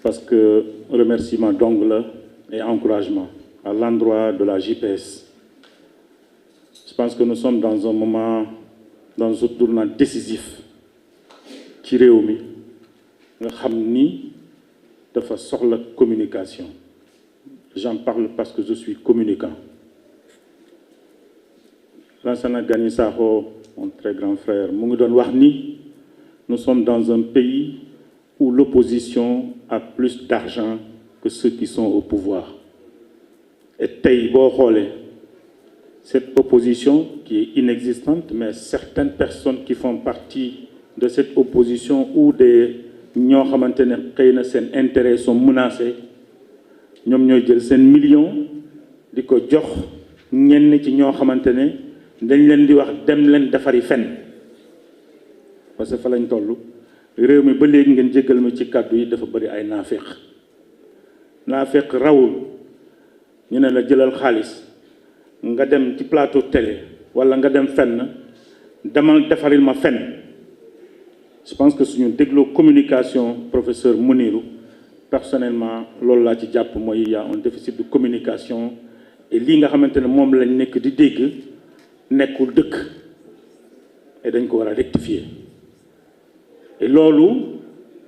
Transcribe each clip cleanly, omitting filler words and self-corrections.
parce que remerciement d'ongle et encouragement à l'endroit de la JPS. Je pense que nous sommes dans un moment, dans un tournant décisif ci réew mi nga xam ni dafa soxla communication. J'en parle parce que je suis communicant. Lansana Gagny Sakho, mon très grand frère, mu ngi doon wax ni nous sommes dans un pays où l'opposition a plus d'argent que ceux qui sont au pouvoir. Et tey boo xoolee cette opposition qui est inexistante, mais certaines personnes qui font partie de cette opposition ou des ñoo xamante ne xëy na seen intérêts sont menacés ñoom ñooy jël seen million di ko jox ñenn ci ñoo xamante ne dañ leen di wax dem leen defari fen parce que fa lañ toll réew mi ba léegi ngeen jéggal ma ci kàddu yi dafa bëri ay naafeq rawul ñu ne la jëlal xaalis nga dem ci plateau télé wala nga dem fenn demal defaril ma fen. Je pense que suñu dégloo communication professeur Mounirou personnellement loolu laa ci jàpp mooy il y a un déficit de communication et lii nga xamante ne moom lañ nekk di dégg nekkul dëkk et dañ ko war a rectifier et loolu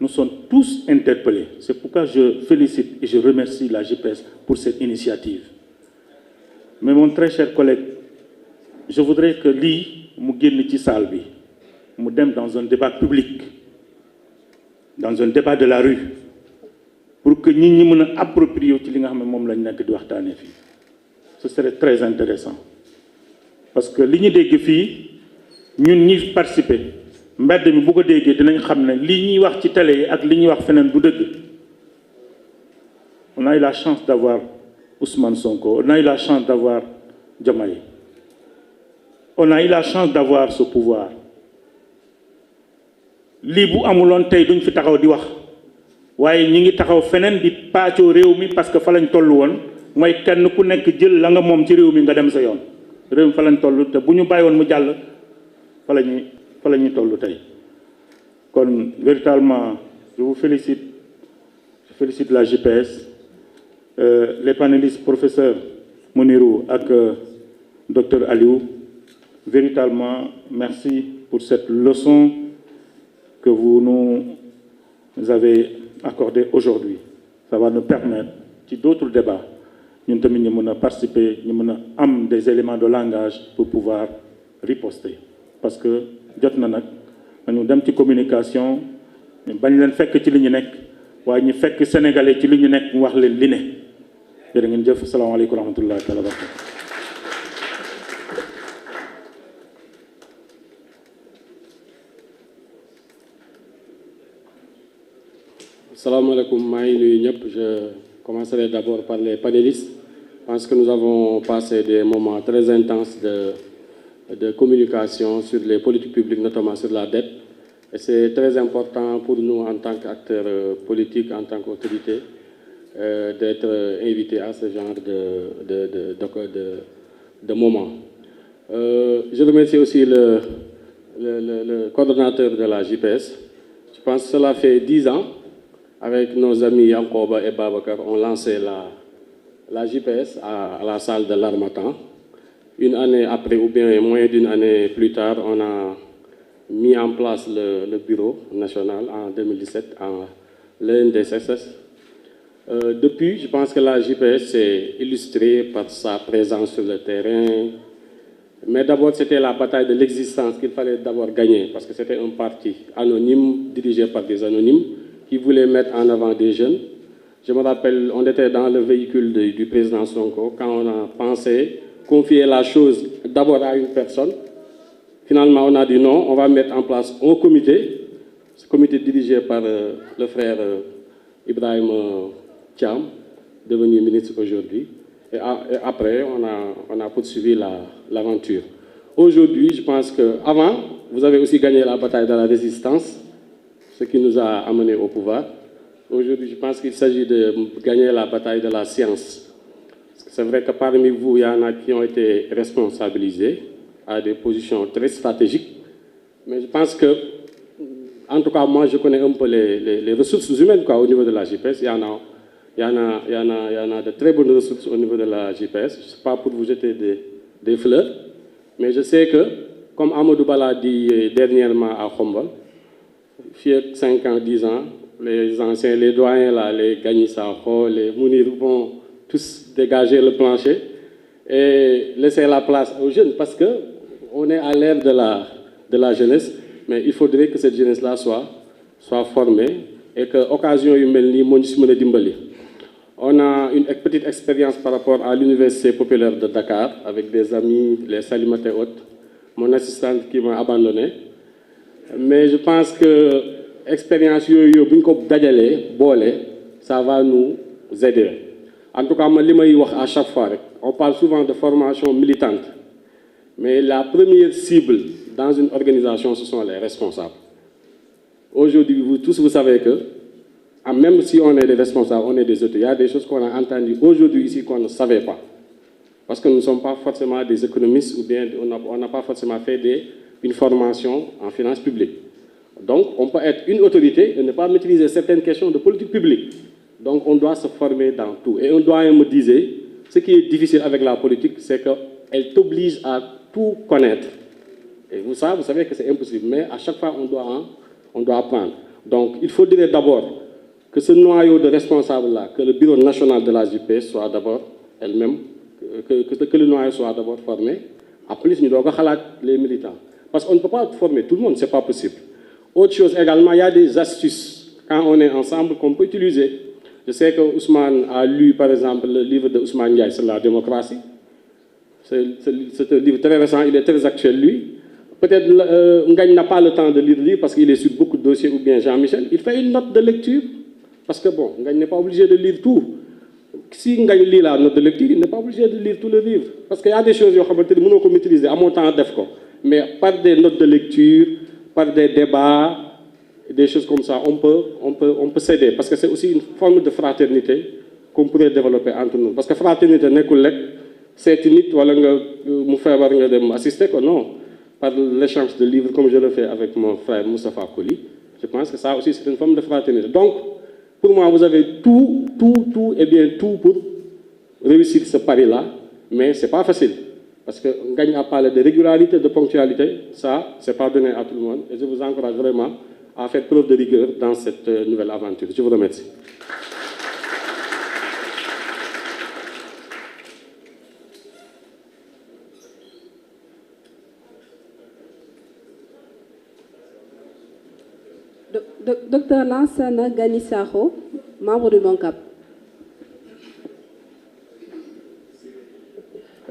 nous sommes tous interpellés. C'est pourquoi je félicite et je remercie la JPS pour cette initiative. Mais mon très cher collègue, je voudrais que lii mu génn ci salle bi mu dem dans un débat public, dans un débat de la rue, pour que nit ñi mën a approprier ci li nga xam ne moom lañ nekk di waxtaanee fii. Ce serait très intéressant parce que li ñu dégg fii ñun ñi participer mbedd mi bu ko déggee dinañ xam ne li ñuy wax ci télé yi ak li ñuy wax feneen du dëgg. On a eu la chance d'avoir Ousmane Sonko, on a eu la chance d'avoir Diomaye, on a eu la chance d'avoir ce pouvoir. lii bu amuloon tey duñ fi taxaw di wax waaye ñi ngi taxaw feneen di paccoo réew mi parce que fa lañ toll woon mooy kenn ku nekk jël la nga moom ci réew mi nga dem sa yoon réew mi fa lañ toll te bu ñu bàyyi woon mu jàll fa la ñuy toll tey. kon véritablement je vous félicite, je félicite la JPS, les panélistes professeur Mounirou ak docteur Aliou, véritablement merci pour cette leçon que vous nous avez accordé aujourd'hui. Ça va nous permettre, ci d'autres débats, ñun tamit ñu mën a participer, ñu mën a am des éléments de langage pour pouvoir riposter. Parce que jot na nag nañu dem ci communication bañ leen fekk ci li ñu nekk waaye ñu fekk sénégalais ci li ñu nekk mu wax leen li ne. jërë ngeen jëf, asalaamaaleykum wa rahmatullahi taala wa barakatuh. Salam alaikum, je commencerai d'abord par les panélistes. Je pense que nous avons passé des moments très intenses de communication sur les politiques publiques, notamment sur la dette. Et c'est très important pour nous en tant qu'acteurs politiques, en tant qu'autorité, d'être invités à ce genre de moments. Je remercie aussi le coordonnateur de la JPS. Je pense que cela fait 10 ans. Avec nos amis Yankoba et Babakar, on lancé la JPS à la salle de l'Harmattan. Une année après, ou bien moins d'une année plus tard, on a mis en place le bureau national en 2017, l'NDSS. Depuis, je pense que la JPS s'est illustrée par sa présence sur le terrain. Mais d'abord, c'était la bataille de l'existence qu'il fallait d'abord gagner, parce que c'était un parti anonyme, dirigé par des anonymes, qui voulait mettre en avant des jeunes. Je me rappelle, on était dans le véhicule du président Sonko quand on a pensé confier la chose d'abord à une personne. Finalement, on a dit non, on va mettre en place un comité, ce comité dirigé par le frère Ibrahim Thiam, devenu ministre aujourd'hui. Et après, on a poursuivi l'aventure. Aujourd'hui, je pense qu'avant, vous avez aussi gagné la bataille de la résistance, ce qui nous a amenés au pouvoir. Aujourd'hui, je pense qu'il s'agit de gagner la bataille de la science. C'est vrai que parmi vous, il y en a qui ont été responsabilisés à des positions très stratégiques. Mais je pense que En tout cas, moi, je connais un peu les ressources humaines quoi, au niveau de la JPS. Il y en a de très bonnes ressources au niveau de la JPS. Je ne sais pas pour vous jeter des fleurs, mais je sais que, comme Amadou Bala dit dernièrement à Khombol, fii 5 ans, 10 ans, les anciens, les doyens, là, les Gagny Sakho, les Mounir vont tous dégager le plancher et laisser la place aux jeunes parce qu'on est à l'ère de la jeunesse, mais il faudrait que cette jeunesse-là soit formée et que l'occasion humaine, on a une petite expérience par rapport à l'Université populaire de Dakar avec des amis, les Salimata Haute, mon assistante qui m'a abandonné. Mais je pense que l'expérience ça va nous aider. En tout cas, à chaque fois, on parle souvent de formation militante. Mais la première cible dans une organisation, ce sont les responsables. Aujourd'hui, vous tous, vous savez que, même si on est des responsables, on est des autres, il y a des choses qu'on a entendues aujourd'hui ici qu'on ne savait pas. Parce que nous ne sommes pas forcément des économistes ou bien on n'a pas forcément fait une formation en finances publiques. Donc, on peut être une autorité et ne pas maîtriser certaines questions de politique publique. Donc, on doit se former dans tout. Et un doyen me disait, ce qui est difficile avec la politique, c'est qu'elle t'oblige à tout connaître. Et vous savez que c'est impossible, mais à chaque fois, on doit apprendre. Donc, il faudrait d'abord que ce noyau de responsables-là, que le bureau national de la JPS soit d'abord elle-même, que le noyau soit d'abord formé. Après, nous devons les militants. Parce qu'on ne peut pas former tout le monde, ce n'est pas possible. Autre chose également, il y a des astuces quand on est ensemble qu'on peut utiliser. Je sais que Ousmane a lu, par exemple, le livre de Ousmane Ndiaye sur la démocratie. C'est un livre très récent, il est très actuel, lui. Peut-être Ngagne n'a pas le temps de lire le livre parce qu'il est sur beaucoup de dossiers, ou bien Jean-Michel. Il fait une note de lecture, parce que bon, Ngagne n'est pas obligé de lire tout. Si Ngagne lit la note de lecture, il n'est pas obligé de lire tout le livre. Parce qu'il y a des choses que je ne peux maîtriser à mon temps d'EFCO. Mais par des notes de lecture, par des débats, des choses comme ça, on peut s'aider. Parce que c'est aussi une forme de fraternité qu'on pourrait développer entre nous. Parce que fraternité n'est que c'est une nit, voilà, nous faire assister, non. Par l'échange de livres, comme je le fais avec mon frère Moustapha Koli, je pense que ça aussi c'est une forme de fraternité. Donc, pour moi, vous avez tout pour réussir ce pari-là, mais ce n'est pas facile. Parce que Ngagne a parlé de régularité, de ponctualité, ça, ce n'est pas donné à tout le monde. Et je vous encourage vraiment à faire preuve de rigueur dans cette nouvelle aventure. Je vous remercie. Docteur Lansana Gagny Sakho, membre du MONCAP.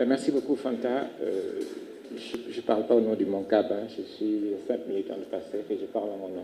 Merci beaucoup, Fanta. Je ne parle pas au nom du MONCAP, hein. Je suis simple militant de PASTEF et je parle à mon nom.